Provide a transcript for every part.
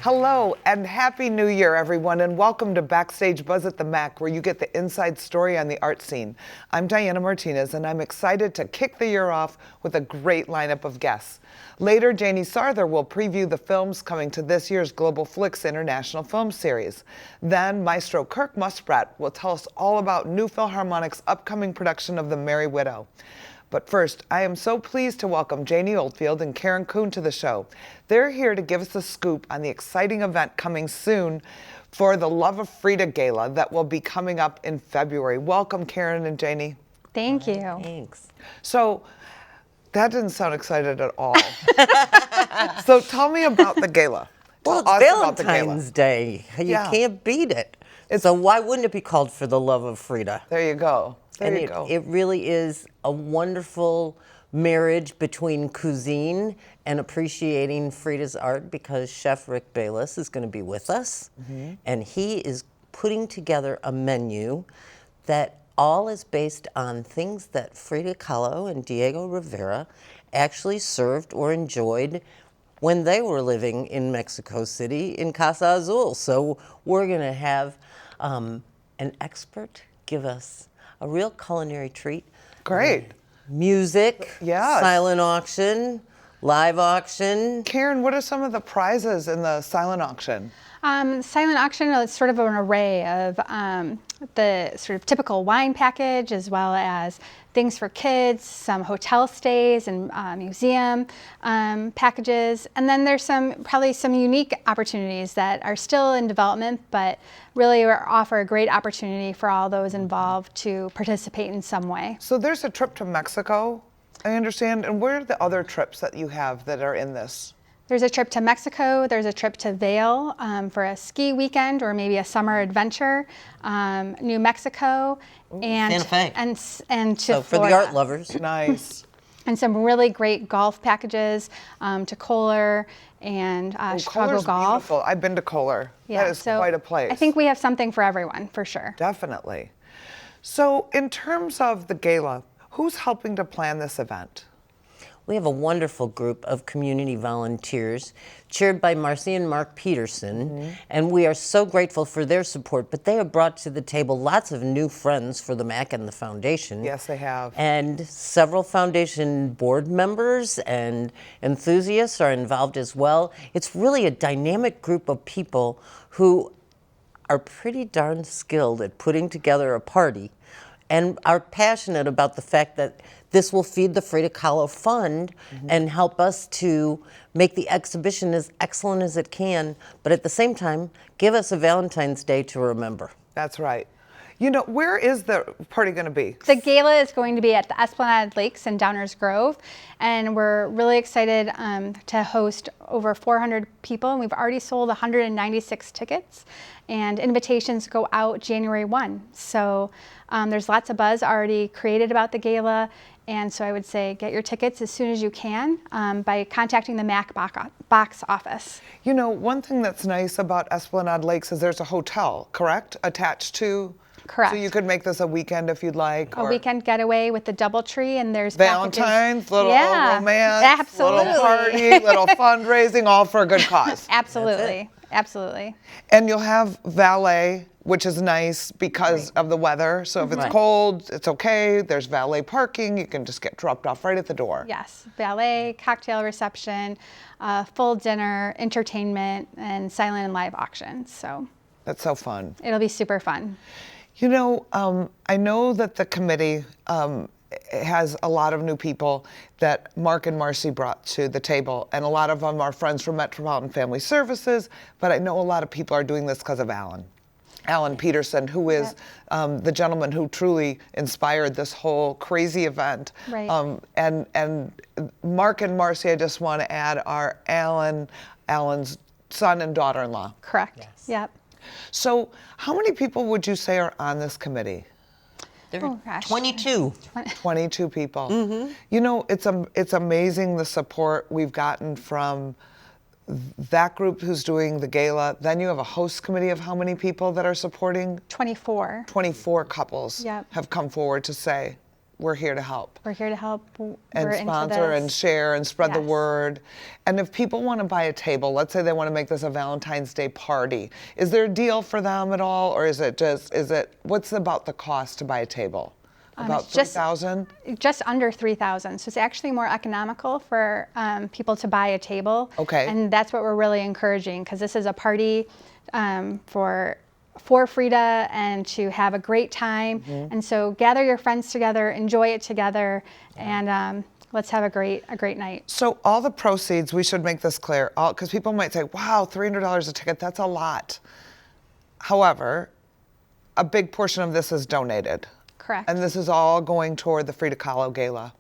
Hello and Happy New Year, everyone, and welcome to Backstage Buzz at the Mac, where you get the inside story on the art scene. I'm Diana Martinez, and I'm excited to kick the year off with a great lineup of guests. Later, Janie Sarther will preview the films coming to this year's Global Flix International Film Series. Then, Maestro Kirk Musprat will tell us all about New Philharmonic's upcoming production of The Merry Widow. But first, I am so pleased to welcome Janie Oldfield and Kuhn to the show. They're here to give us a scoop on the exciting event coming soon for the Love of Frida Gala that will be coming up in February. Welcome, Kuhn and Janie. Thank you. Thanks. So, that didn't sound excited at all. So tell me about the gala. Well, it's Valentine's Day. You can't beat it. So why wouldn't it be called For the Love of Frida? There you go. It really is a wonderful marriage between cuisine and appreciating Frida's art, because Chef Rick Bayless is going to be with us, and he is putting together a menu that all is based on things that Frida Kahlo and Diego Rivera actually served or enjoyed when they were living in Mexico City in Casa Azul. So we're going to have an expert give us a real culinary treat. Great. Music, silent auction, live auction. Karen, what are some of the prizes in the silent auction? Silent auction is sort of an array of the sort of typical wine package, as well as things for kids, some hotel stays and museum packages. And then there's probably some unique opportunities that are still in development, but really offer a great opportunity for all those involved to participate in some way. So there's a trip to Mexico, I understand. And where are the other trips that you have that are in this? There's a trip to Mexico, there's a trip to Vail for a ski weekend or maybe a summer adventure, New Mexico, and Santa Fe. and to so Florida. For the art lovers. Nice. And some really great golf packages to Kohler and Chicago Kohler's Golf. Beautiful. I've been to Kohler. Yeah, that is quite a place. I think we have something for everyone, for sure. Definitely. So in terms of the gala, who's helping to plan this event? We have a wonderful group of community volunteers chaired by Marcy and Mark Peterson, and we are so grateful for their support, but they have brought to the table lots of new friends for the MAC and the foundation. Yes, they have. And several foundation board members and enthusiasts are involved as well. It's really a dynamic group of people who are pretty darn skilled at putting together a party and are passionate about the fact that this will feed the Frida Kahlo Fund and help us to make the exhibition as excellent as it can, but at the same time, give us a Valentine's Day to remember. That's right. You know, where is the party going to be? The gala is going to be at the Esplanade Lakes in Downers Grove, and we're really excited to host over 400 people, and we've already sold 196 tickets, and invitations go out January 1. So there's lots of buzz already created about the gala, and so I would say get your tickets as soon as you can by contacting the MAC box office. You know, one thing that's nice about Esplanade Lakes is there's a hotel, correct? Attached to? Correct. So you could make this a weekend if you'd like. A weekend getaway with the DoubleTree, and there's Valentine's, packages. little romance, absolutely. little party, little fundraising, all for a good cause. Absolutely, absolutely. And you'll have valet, which is nice because of the weather. So if it's cold, it's okay. There's valet parking. You can just get dropped off right at the door. Yes, valet, cocktail reception, full dinner, entertainment, and silent and live auctions. So that's so fun. It'll be super fun. You know, I know that the committee has a lot of new people that Mark and Marcy brought to the table, and a lot of them are friends from Metropolitan Family Services, but I know a lot of people are doing this because of Alan Peterson, who is the gentleman who truly inspired this whole crazy event. Right. And Mark and Marcy, I just want to add, are Alan's son and daughter-in-law. Correct. Yes. Yep. So how many people would you say are on this committee? There are 22. 22 people. You know, it's amazing the support we've gotten from that group who's doing the gala. Then you have a host committee of how many people that are supporting? 24. 24 couples have come forward to say, we're here to help. We're here to help. And We're sponsor and share and spread the Yes. word. And if people want to buy a table, let's say they want to make this a Valentine's Day party, is there a deal for them at all? Or is it what's about the cost to buy a table? About $3,000? Just under $3,000. So it's actually more economical for people to buy a table. Okay. And that's what we're really encouraging, because this is a party for Frida and to have a great time. And so gather your friends together, enjoy it together, and let's have a great night. So all the proceeds, we should make this clear, because people might say, wow, $300 a ticket, that's a lot. However, a big portion of this is donated. Correct. And this is all going toward the Frida Kahlo Gala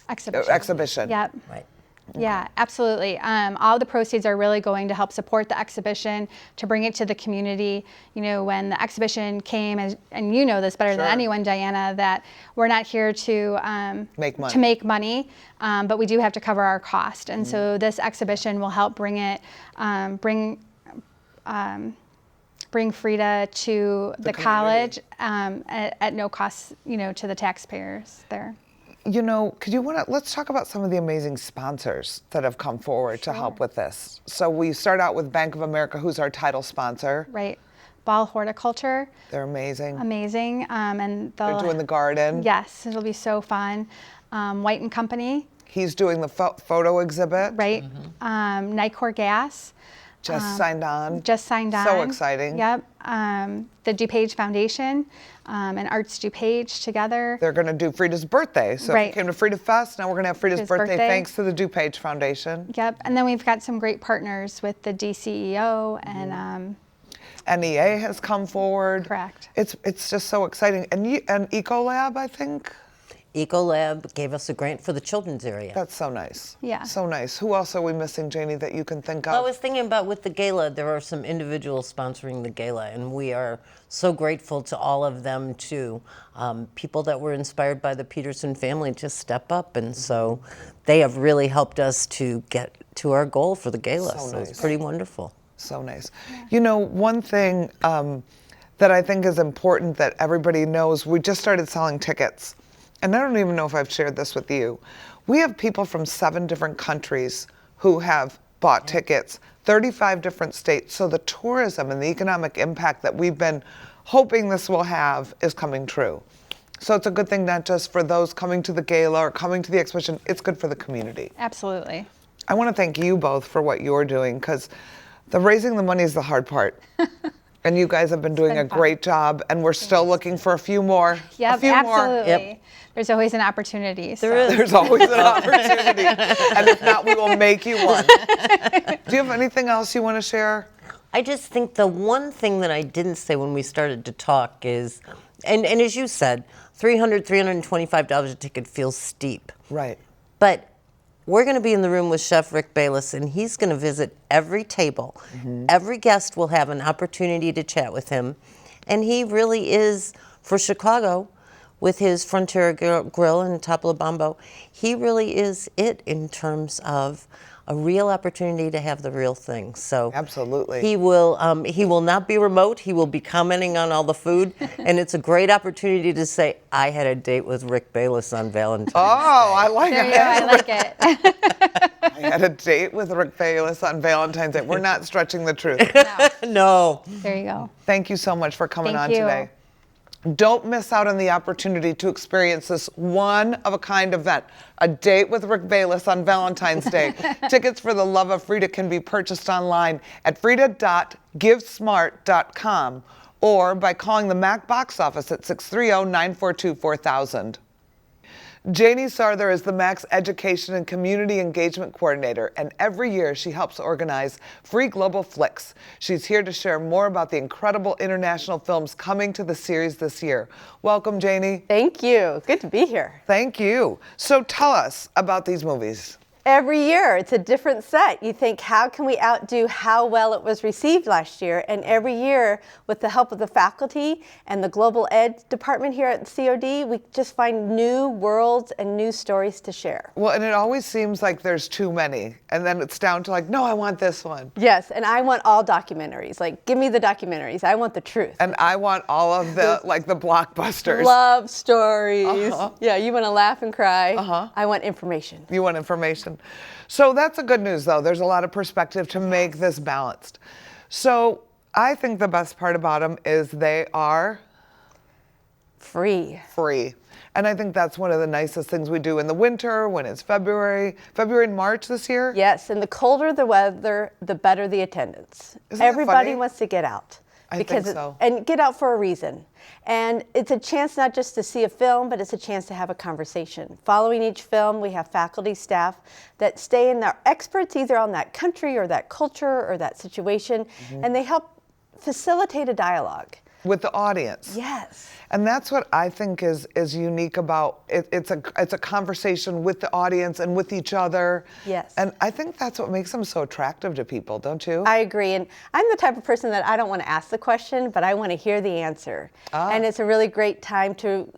exhibition. Yep. Right. Yeah, absolutely. All the proceeds are really going to help support the exhibition, to bring it to the community. You know, when the exhibition came, and you know this better than anyone, Diana, that we're not here to make money. But we do have to cover our cost. And so this exhibition will help bring it, bring Frida to the college at no cost, you know, to the taxpayers there. You know, let's talk about some of the amazing sponsors that have come forward to help with this. So we start out with Bank of America, who's our title sponsor. Right. Ball Horticulture. They're amazing. Amazing. And they're doing the garden. Yes, it'll be so fun. White and Company. He's doing the photo exhibit. Right. Nicor Gas. Just signed on. Just signed on. So exciting. Yep. The DuPage Foundation and Arts DuPage together. They're going to do Frida's birthday. So if you came to Frida Fest, now we're going to have Frida's birthday thanks to the DuPage Foundation. Yep. And then we've got some great partners with the DCEO and NEA has come forward. Correct. It's just so exciting. And Ecolab, I think. Ecolab gave us a grant for the children's area. That's so nice. Yeah. So nice. Who else are we missing, Janie, that you can think of? I was thinking about with the gala, there are some individuals sponsoring the gala, and we are so grateful to all of them too. People that were inspired by the Peterson family to step up, and so they have really helped us to get to our goal for the gala. So nice. It's pretty wonderful. So nice. Yeah. You know, one thing that I think is important that everybody knows, we just started selling tickets. And I don't even know if I've shared this with you. We have people from 7 different countries who have bought tickets, 35 different states. So the tourism and the economic impact that we've been hoping this will have is coming true. So it's a good thing, not just for those coming to the gala or coming to the exhibition, it's good for the community. Absolutely. I want to thank you both for what you're doing, because raising the money is the hard part. And you guys have been doing a great job, and we're still looking for a few more. Yep, a few absolutely. More. Yep. There's always an opportunity. There is. There's always an opportunity. And if not, we will make you one. Do you have anything else you want to share? I just think the one thing that I didn't say when we started to talk is, and as you said, $325 a ticket feels steep. Right. But we're going to be in the room with Chef Rick Bayless, and he's going to visit every table. Every guest will have an opportunity to chat with him. And he really is, for Chicago, with his Frontier Grill and Topolobampo, he really is it in terms of a real opportunity to have the real thing. So absolutely, he will not be remote. He will be commenting on all the food, and it's a great opportunity to say, I had a date with Rick Bayless on Valentine. Oh, I like There it. you go. I like it. I had a date with Rick Bayless on Valentine's Day. We're not stretching the truth. No. There you go. Thank you so much for coming on Thank you. today. Don't miss out on the opportunity to experience this one-of-a-kind event, a date with Rick Bayless on Valentine's Day. Tickets for the Love of Frida can be purchased online at frida.givesmart.com or by calling the MAC box office at 630-942-4000. Janie Sarther is the MAC's Education and Community Engagement Coordinator, and every year she helps organize free global flicks. She's here to share more about the incredible international films coming to the series this year. Welcome, Janie. Thank you. Good to be here. Thank you. So tell us about these movies. Every year, it's a different set. You think, how can we outdo how well it was received last year? And every year, with the help of the faculty and the global ed department here at COD, we just find new worlds and new stories to share. Well, and it always seems like there's too many, and then it's down to like, no, I want this one. Yes, and I want all documentaries. Like, give me the documentaries. I want the truth. And I want all of the, like the blockbusters. Love stories. Yeah, you want to laugh and cry. I want information. You want information. So that's a good news, though. There's a lot of perspective to make this balanced. So I think the best part about them is they are free. And I think that's one of the nicest things we do in the winter when it's February and March this year. Yes, and the colder the weather, the better the attendance. Isn't that Everybody funny? wants to get out. I think so. And get out for a reason. And it's a chance not just to see a film, but it's a chance to have a conversation. Following each film, we have faculty, staff that stay in, they're experts either on that country or that culture or that situation, and they help facilitate a dialogue. With the audience. Yes. And that's what I think is unique about it. It's a conversation with the audience and with each other. Yes. And I think that's what makes them so attractive to people, don't you? I agree. And I'm the type of person that I don't want to ask the question, but I want to hear the answer. And it's a really great time to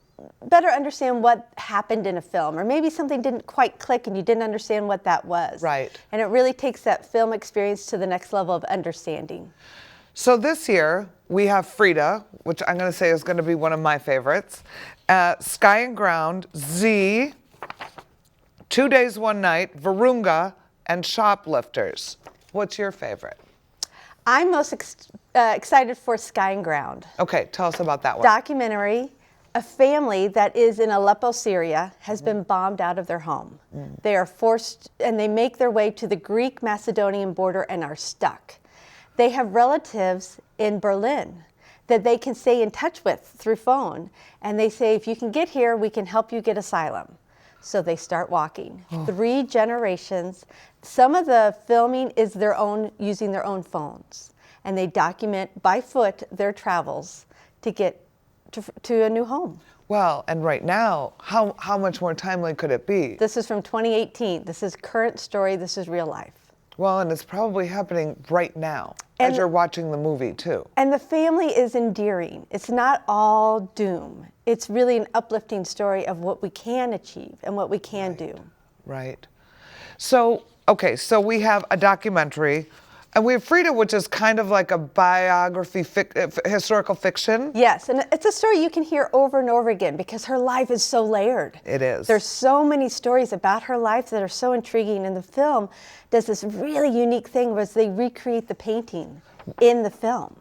better understand what happened in a film, or maybe something didn't quite click and you didn't understand what that was. Right. And it really takes that film experience to the next level of understanding. So this year, we have Frida, which I'm going to say is going to be one of my favorites. Sky and Ground, Z, 2 Days, 1 Night, Virunga, and Shoplifters. What's your favorite? I'm most excited for Sky and Ground. Okay, tell us about that one. Documentary. A family that is in Aleppo, Syria, has been bombed out of their home. They are forced, and they make their way to the Greek-Macedonian border and are stuck. They have relatives in Berlin that they can stay in touch with through phone. And they say, if you can get here, we can help you get asylum. So they start walking. 3 generations. Some of the filming is using their own phones. And they document by foot their travels to get to a new home. Well, and right now, how much more timely could it be? This is from 2018. This is current story. This is real life. Well, and it's probably happening right now as you're watching the movie, too. And the family is endearing. It's not all doom. It's really an uplifting story of what we can achieve and what we can do. Right. So, okay, so we have a documentary, and we have Frida, which is kind of like a biography, historical fiction. Yes, and it's a story you can hear over and over again because her life is so layered. It is. There's so many stories about her life that are so intriguing, and the film does this really unique thing where they recreate the painting in the film.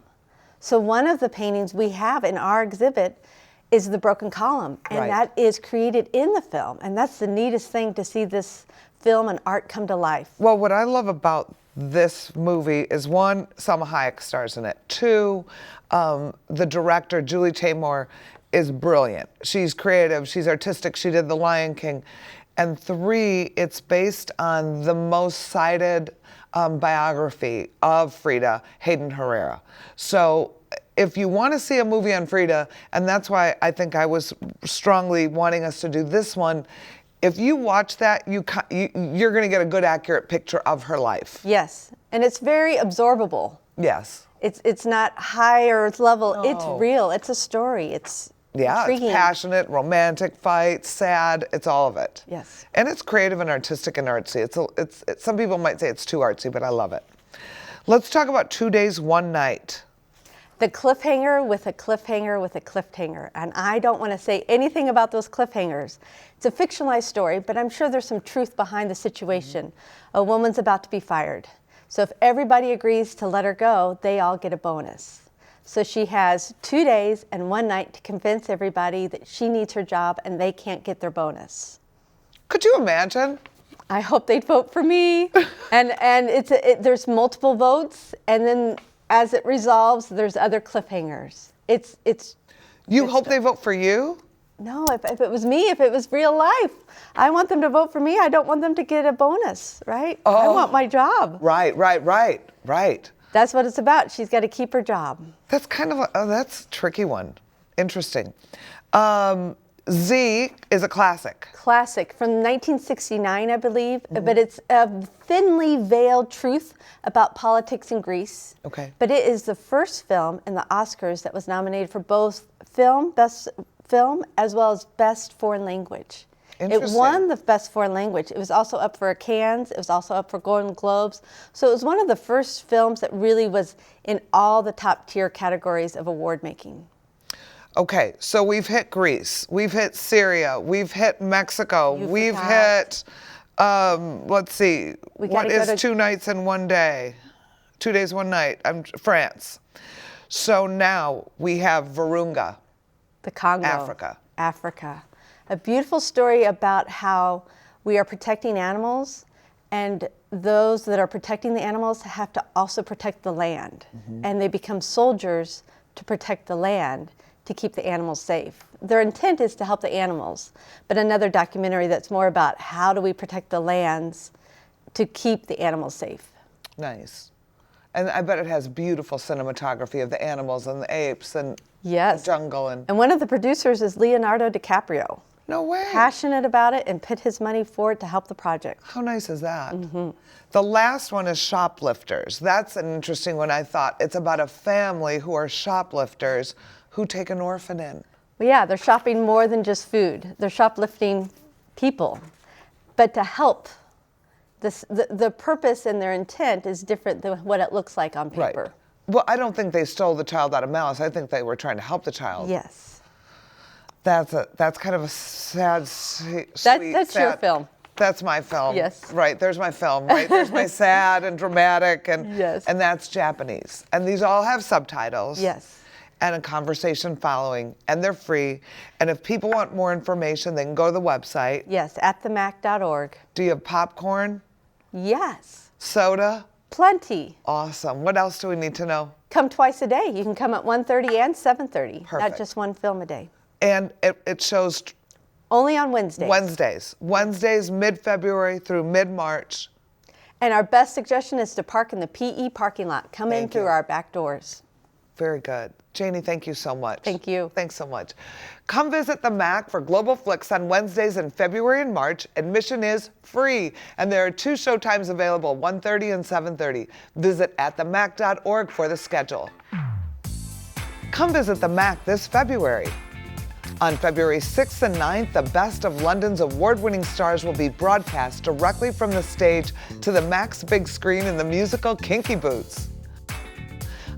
So one of the paintings we have in our exhibit is the broken column, and that is created in the film, and that's the neatest thing to see this film and art come to life. Well, what I love about this movie is, 1, Salma Hayek stars in it. 2, the director, Julie Taymor, is brilliant. She's creative, she's artistic, she did The Lion King. And 3, it's based on the most cited biography of Frida, Hayden Herrera. So if you want to see a movie on Frida, and that's why I think I was strongly wanting us to do this one, if you watch that, you're going to get a good, accurate picture of her life. Yes, and it's very absorbable. Yes. It's not high or level. No. It's real. It's a story. It's intriguing. It's passionate, romantic, fight, sad. It's all of it. Yes. And it's creative and artistic and artsy. It's some people might say it's too artsy, but I love it. Let's talk about 2 Days, 1 Night. The cliffhanger with a cliffhanger with a cliffhanger. And I don't want to say anything about those cliffhangers. It's a fictionalized story, but I'm sure there's some truth behind the situation. A woman's about to be fired. So if everybody agrees to let her go, they all get a bonus. So she has 2 days and 1 night to convince everybody that she needs her job and they can't get their bonus. Could you imagine? I hope they'd vote for me. and there's multiple votes, and then as it resolves, there's other cliffhangers. You hope they vote for you? No, if it was me, if it was real life, I want them to vote for me. I don't want them to get a bonus, right? I want my job. Right. That's what it's about. She's got to keep her job. That's kind of that's a tricky one. Interesting. Z is a classic. Classic from 1969, I believe, but it's a thinly veiled truth about politics in Greece. Okay. But it is the first film in the Oscars that was nominated for both best film, as well as best foreign language. It Interesting. won the best foreign language. It was also up for Cannes. It was also up for Golden Globes. So it was one of the first films that really was in all the top tier categories of award making. Okay, so we've hit Greece, we've hit Syria, we've hit Mexico, we've hit, let's see, what is 2 nights and 1 day? 2 days, 1 night, France. So now we have Virunga. The Congo. Africa. A beautiful story about how we are protecting animals, and those that are protecting the animals have to also protect the land. And they become soldiers to protect the land, to keep the animals safe. Their intent is to help the animals, but another documentary that's more about how do we protect the lands to keep the animals safe. Nice. And I bet it has beautiful cinematography of the animals and the apes and Yes. the jungle. And one of the producers is Leonardo DiCaprio. No way. Passionate about it and put his money forward to help the project. How nice is that? The last one is Shoplifters. That's an interesting one, I thought. It's about a family who are shoplifters who take an orphan in. Well, yeah, they're shopping more than just food. They're shoplifting people. But to help, the purpose and their intent is different than what it looks like on paper. Right. Well, I don't think they stole the child out of malice. I think they were trying to help the child. Yes. That's kind of a sad, sweet. That's your film. That's my film. Yes. Right, there's my film, right? There's my sad and dramatic, and Yes. and that's Japanese. And these all have subtitles. Yes. And a conversation following, and they're free. And if people want more information, they can go to the website. Yes, atthemac.org. Do you have popcorn? Yes. Soda? Plenty. Awesome. What else do we need to know? Come twice a day. You can come at 1:30 and 7:30. Perfect. Not just one film a day. And it shows Only on Wednesdays. Wednesdays, mid-February through mid-March. And our best suggestion is to park in the PE parking lot. Come in Thank through you. our back doors. Very good. Janie, thank you so much. Thank you. Thanks so much. Come visit the MAC for Global Flicks on Wednesdays in February and March. Admission is free, and there are 2 showtimes available, 1:30 and 7:30. Visit atthemac.org for the schedule. Come visit the MAC this February. On February 6th and 9th, the best of London's award-winning stars will be broadcast directly from the stage to the MAC's big screen in the musical Kinky Boots.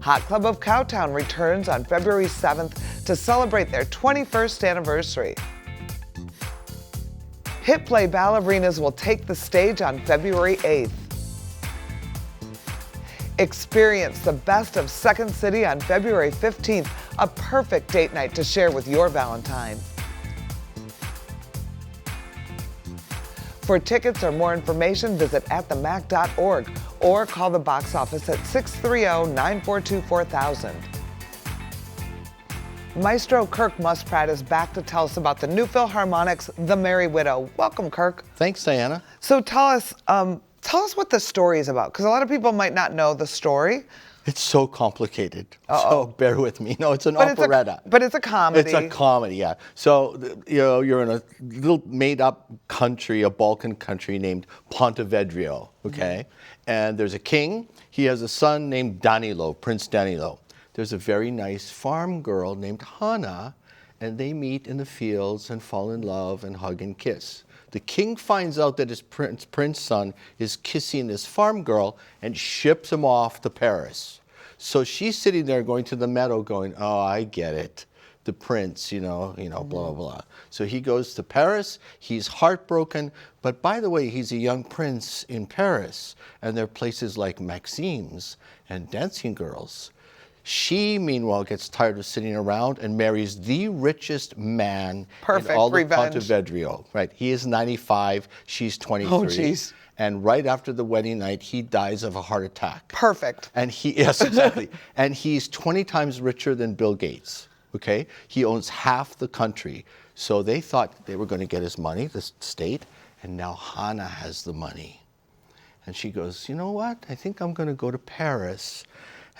Hot Club of Cowtown returns on February 7th to celebrate their 21st anniversary. Hit Play Ballerinas will take the stage on February 8th. Experience the best of Second City on February 15th, a perfect date night to share with your Valentine. For tickets or more information, visit atthemac.org or call the box office at 630-942-4000. Maestro Kirk Muspratt is back to tell us about the new Philharmonic's The Merry Widow. Welcome, Kirk. Thanks, Diana. So tell us what the story is about, because a lot of people might not know the story. It's so complicated, so bear with me. No, it's an operetta. But it's a comedy. It's a comedy, yeah. So, you're in a little made-up country, a Balkan country named Pontevedra, okay? And there's a king. He has a son named Danilo, Prince Danilo. There's a very nice farm girl named Hannah, and they meet in the fields and fall in love and hug and kiss. The king finds out that his prince son is kissing this farm girl and ships him off to Paris. So she's sitting there going to the meadow going, oh, I get it. The prince, blah, blah, blah. So he goes to Paris. He's heartbroken. But by the way, he's a young prince in Paris. And there are places like Maxime's and dancing girls. She, meanwhile, gets tired of sitting around and marries the richest man in all of Pontevedra. Right. He is 95. She's 23. Oh, jeez. And right after the wedding night, he dies of a heart attack. Perfect. And yes, exactly. And he's 20 times richer than Bill Gates. Okay. He owns half the country. So they thought they were going to get his money, the state, and now Hannah has the money. And she goes, you know what? I think I'm going to go to Paris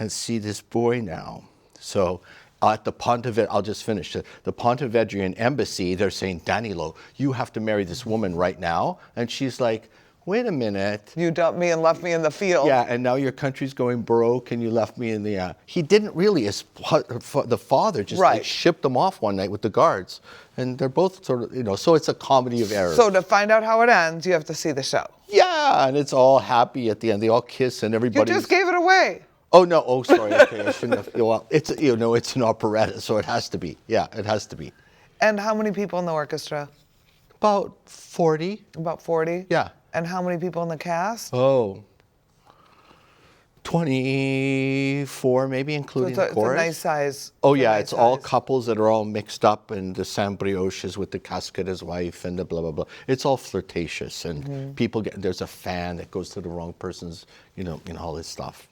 and see this boy now. So At the I'll just finish. The Pontevedrian embassy, they're saying, Danilo, you have to marry this woman right now. And she's like, wait a minute. You dumped me and left me in the field. Yeah, and now your country's going broke and you left me in the... He didn't really, the father just like, shipped them off one night with the guards. And they're both sort of, so it's a comedy of errors. So to find out how it ends, you have to see the show. Yeah, and it's all happy at the end. They all kiss and everybody... You just gave it away. Oh, no. Oh, sorry. Okay, I shouldn't have... Well, it's an operetta, so it has to be. Yeah, it has to be. And how many people in the orchestra? About 40. About 40? Yeah. And how many people in the cast? Oh, 24 maybe, including the chorus. It's a nice size. Oh, yeah, it's all couples that are all mixed up, and the Sam Brioches with the Cascada's wife and the blah, blah, blah. It's all flirtatious, and people there's a fan that goes to the wrong person's, all this stuff.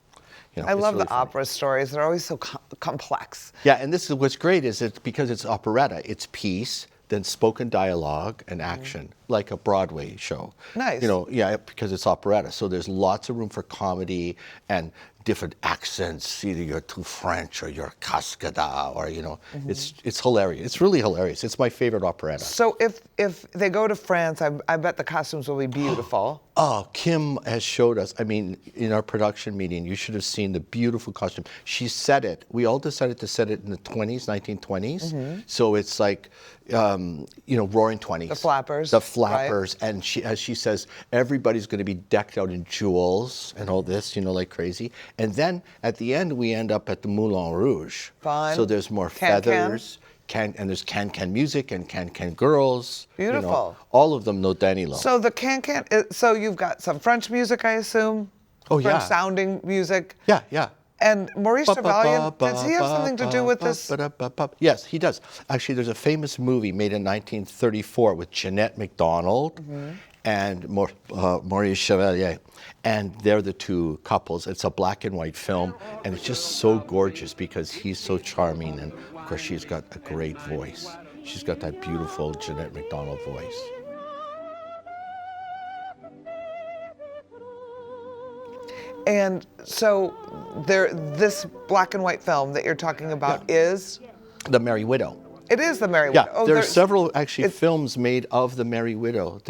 I love really the opera stories. They're always so complex. Yeah, and this is what's great is because it's operetta, it's piece, then spoken dialogue and action, like a Broadway show. Nice. Because it's operetta. So there's lots of room for comedy and different accents. Either you're too French or you're Cascada, or it's hilarious. It's really hilarious. It's my favorite operetta. So if they go to France, I bet the costumes will be beautiful. Oh, Kim has showed us. I mean, in our production meeting, you should have seen the beautiful costume. She set it. We all decided to set it in the 1920s. So it's like, roaring 20s. The flappers. The flappers. Right? And as she says, everybody's going to be decked out in jewels and all this, like crazy. And then at the end, we end up at the Moulin Rouge. Fun. So there's more feathers. And there's can music and can girls. Beautiful. All of them know Danilo. So the can. So you've got some French music, I assume. Oh, yeah. French sounding music. Yeah. And Maurice Chevalier, does he have something to do with this? Yes, he does. Actually, there's a famous movie made in 1934 with Jeanette MacDonald and Maurice Chevalier. And they're the two couples. It's a black and white film, and it's just so gorgeous because he's so charming, and of course she's got a great voice. She's got that beautiful Jeanette MacDonald voice. And so this black and white film that you're talking about is? The Merry Widow. It is The Merry Widow. Yeah, there are several films made of The Merry Widow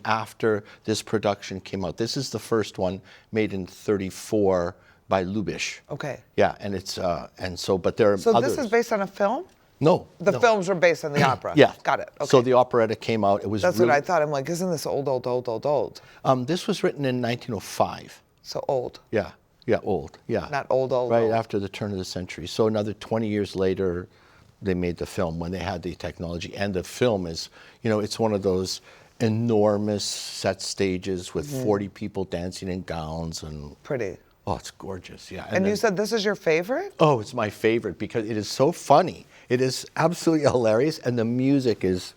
after this production came out. This is the first one made in 1934 by Lubitsch. Okay. Yeah, and it's but there are So others. This is based on a film? No. The films were based on the opera? Yeah. Got it. Okay. So the operetta came out. It was That's what I thought. I'm like, isn't this old? This was written in 1905. So old. Yeah, old. Yeah. Not old. Right after the turn of the century. So another 20 years later, they made the film when they had the technology. And the film is, it's one of those enormous set stages with 40 people dancing in gowns and... Pretty. Oh, it's gorgeous, yeah. And you said this is your favorite? Oh, it's my favorite because it is so funny. It is absolutely hilarious, and the music is,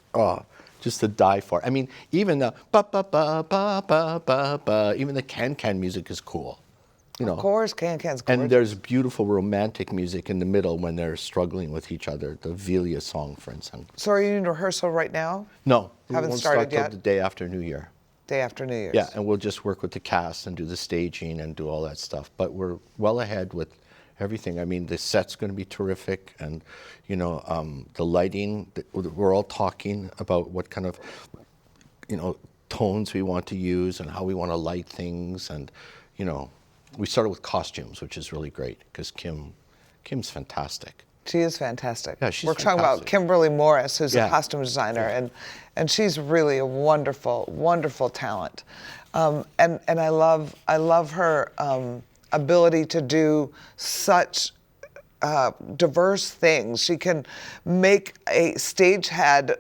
just to die for. I mean, even the even the can music is cool. Of course, can's gorgeous. And there's beautiful romantic music in the middle when they're struggling with each other. The Velia song, for instance. So are you in rehearsal right now? No, haven't we won't started start till yet. the day after New Year. Day after New Year's. Yeah, and we'll just work with the cast and do the staging and do all that stuff. But we're well ahead with everything. I mean, the set's going to be terrific, and the lighting. We're all talking about what kind of tones we want to use and how we want to light things, and we started with costumes, which is really great because Kim's fantastic. She is fantastic. Yeah, she's We're talking about Kimberly Morris, who's a costume designer, and she's really a wonderful, wonderful talent. And I love her ability to do such diverse things. She can make a stagehand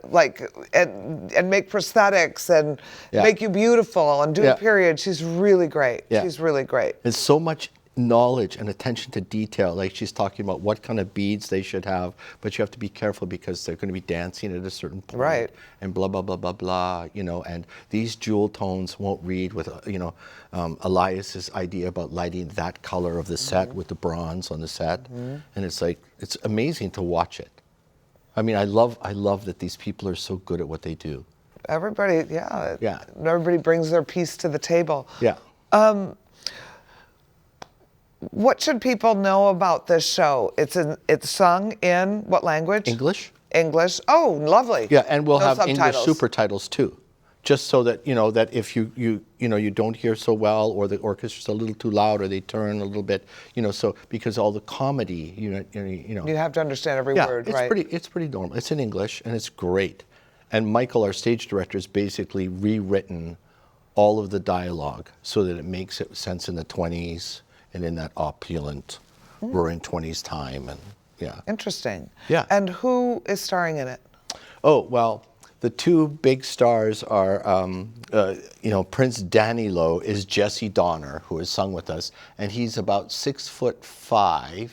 and make prosthetics and make you beautiful and do a period. She's really great. Yeah. She's really great. There's so much knowledge and attention to detail. Like she's talking about what kind of beads they should have, but you have to be careful because they're going to be dancing at a certain point. Right. And blah, blah, blah, blah, blah, and these jewel tones won't read with, Elias's idea about lighting that color of the set with the bronze on the set. And it's amazing to watch it. I mean, I love that these people are so good at what they do. Everybody, Everybody brings their piece to the table. Yeah. What should people know about this show? It's sung in what language? English. English. Oh, lovely. Yeah, and we'll No have English subtitles. super titles too, just so that that if you don't hear so well, or the orchestra's a little too loud, or they turn a little bit, so because all the comedy, You have to understand every yeah, word, it's right? it's pretty normal. It's in English and it's great. And Michael, our stage director, has basically rewritten all of the dialogue so that it makes sense in the 20s and in that opulent, roaring 20s time, and yeah. Interesting. Yeah. And who is starring in it? Oh, well, the two big stars are, Prince Danilo is Jesse Donner, who has sung with us, and he's about 6'5",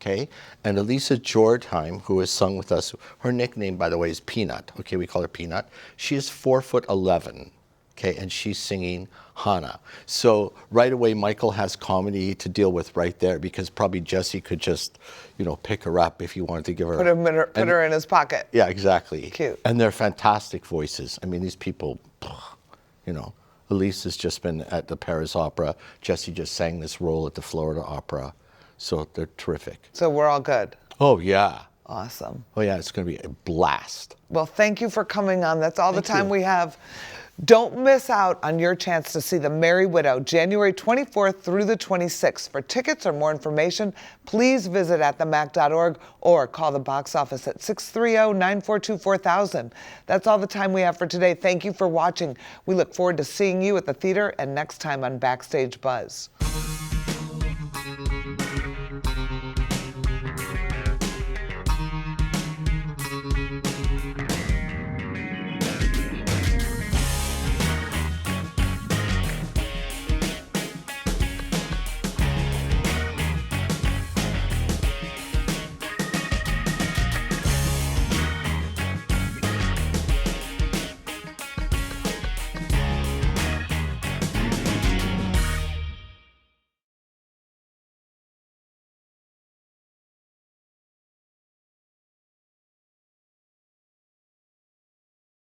okay? And Elisa Jordheim, who has sung with us, her nickname, by the way, is Peanut, okay? We call her Peanut. She is 4'11", okay? And she's singing Hannah. So right away, Michael has comedy to deal with right there, because probably Jesse could just, pick her up if he wanted to give her. Put her in his pocket. Yeah, exactly. Cute. And they're fantastic voices. I mean, these people, Elise has just been at the Paris Opera. Jesse just sang this role at the Florida Opera. So they're terrific. So we're all good. Oh, yeah. Awesome. Oh, yeah, it's going to be a blast. Well, thank you for coming on. That's all Thank the time you. we have. Don't miss out on your chance to see The Merry Widow, January 24th through the 26th. For tickets or more information, please visit atthemac.org or call the box office at 630-942-4000. That's all the time we have for today. Thank you for watching. We look forward to seeing you at the theater and next time on Backstage Buzz.